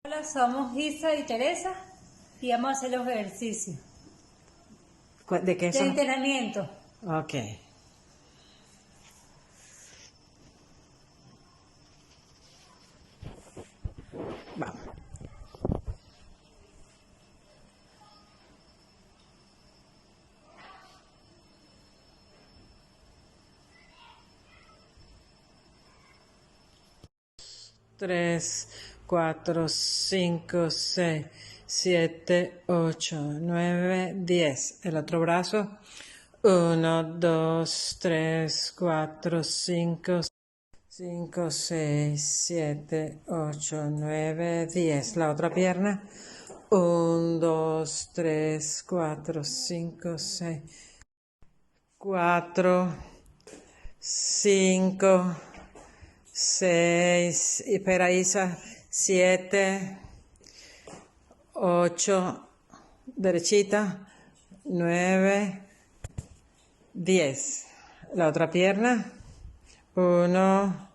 Hola, somos Isa y Teresa y vamos a hacer los ejercicios ¿De qué de son? entrenamiento. Ok. Vamos. Tres, cuatro, cinco, seis, siete, ocho, nueve, 10. El otro brazo. Uno, dos, tres, cuatro, cinco, cinco, seis, siete, ocho, nueve, 10. La otra pierna. Un, dos, tres, cuatro, cinco, seis, cuatro, cinco, seis, espera Isa, siete, ocho, derechita, nueve, 10. La otra pierna. Uno,